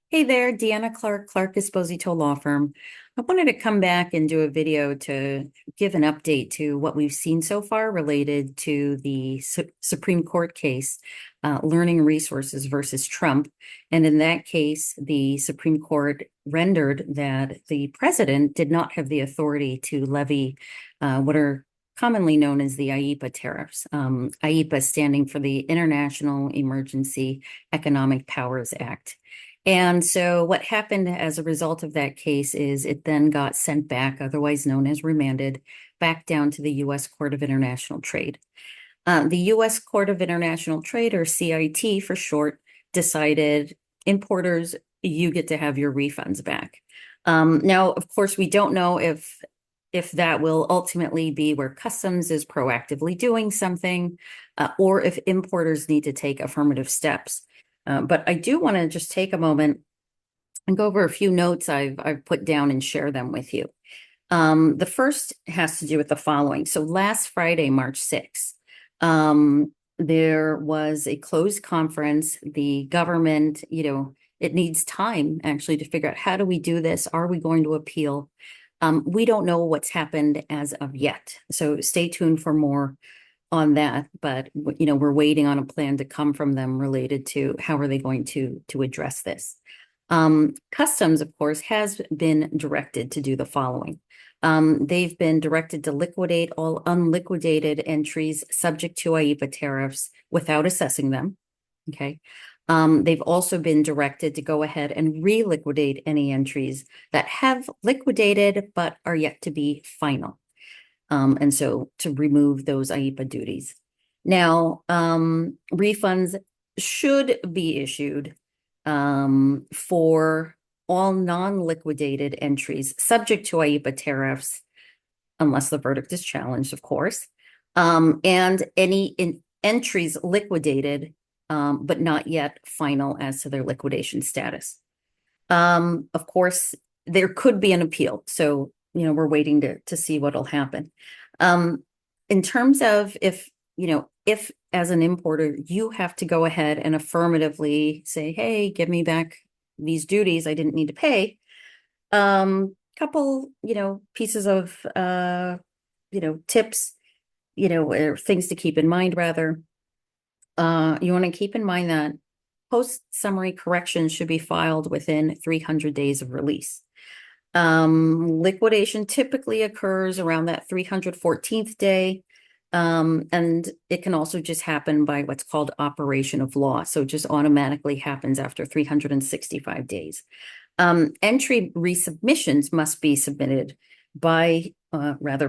Hey there, Deanna Clark, Clark-Esposito Law Firm. I wanted to come back and do a video to give an update to what we've seen so far related to the Supreme Court case, Learning Resources versus Trump. And in that case, the Supreme Court rendered that the president did not have the authority to levy what are commonly known as the IEEPA tariffs. IEEPA standing for the International Emergency Economic Powers Act. And so what happened as a result of that case is it then got sent back, otherwise known as remanded, back down to the U.S. Court of International Trade. The U.S. Court of International Trade, or CIT for short, decided importers, you get to have your refunds back. Now, of course, we don't know if that will ultimately be where customs is proactively doing something, or if importers need to take affirmative steps. But I do want to just take a moment and go over a few notes I've put down and share them with you. The first has to do with the following. So last Friday, March 6th, there was a closed conference. The government, it needs time actually to figure out, how do we do this? Are we going to appeal? We don't know what's happened as of yet. So stay tuned for more on that, but we're waiting on a plan to come from them related to how are they going to address this. Customs, of course, has been directed to do the following. They've been directed to liquidate all unliquidated entries subject to IEEPA tariffs without assessing them. Okay. They've also been directed to go ahead and re-liquidate any entries that have liquidated but are yet to be final. And so to remove those IEEPA duties. Now, refunds should be issued for all non-liquidated entries subject to IEEPA tariffs, unless the verdict is challenged, of course, and any entries liquidated, but not yet final as to their liquidation status. Of course, there could be an appeal. So we're waiting to see what'll happen. In terms of if as an importer, you have to go ahead and affirmatively say, hey, give me back these duties I didn't need to pay. Couple, pieces of, tips, or things to keep in mind, rather. You want to keep in mind that post-summary corrections should be filed within 300 days of release. Liquidation typically occurs around that 314th day, and it can also just happen by what's called operation of law. So it just automatically happens after 365 days. Entry resubmissions must be submitted by,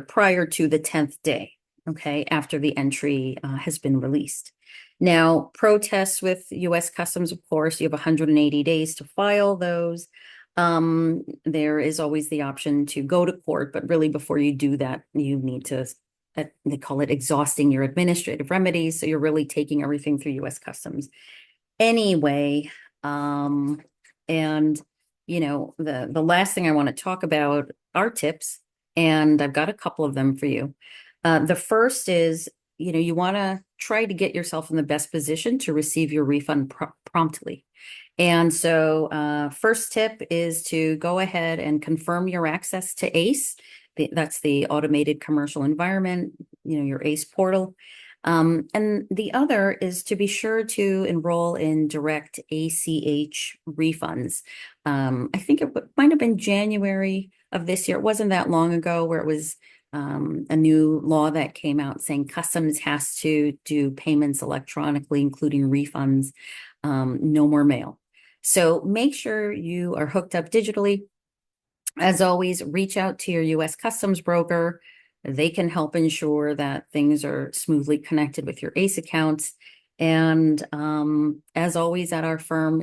prior to the 10th day, okay, after the entry has been released. Now, protests with U.S. Customs, of course, you have 180 days to file those. There is always the option to go to court, but really before you do that, you need to, they call it exhausting your administrative remedies. So you're really taking everything through U.S. Customs anyway. And, the last thing I want to talk about are tips, and I've got a couple of them for you. The first is, you want to try to get yourself in the best position to receive your refund promptly. And so first tip is to go ahead and confirm your access to ACE. That's the automated commercial environment, your ACE portal. And the other is to be sure to enroll in direct ACH refunds. I think it might have been January of this year. It wasn't that long ago where it was a new law that came out saying customs has to do payments electronically, including refunds, no more mail. So make sure you are hooked up digitally. As always, reach out to your U.S. Customs broker. They can help ensure that things are smoothly connected with your ACE accounts. And as always at our firm,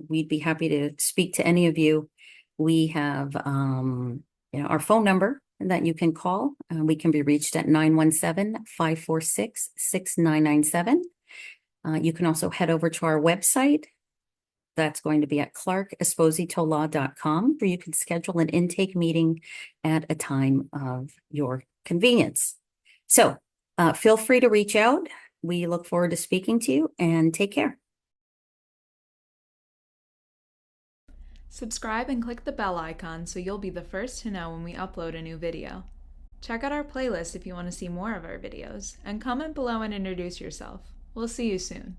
we'd be happy to speak to any of you. We have our phone number that you can call. We can be reached at 917-546-6997. You can also head over to our website. That's going to be at Clark-Esposito.com, where you can schedule an intake meeting at a time of your convenience. So feel free to reach out. We look forward to speaking to you, and take care. Subscribe and click the bell icon so you'll be the first to know when we upload a new video. Check out our playlist if you want to see more of our videos, and comment below and introduce yourself. We'll see you soon.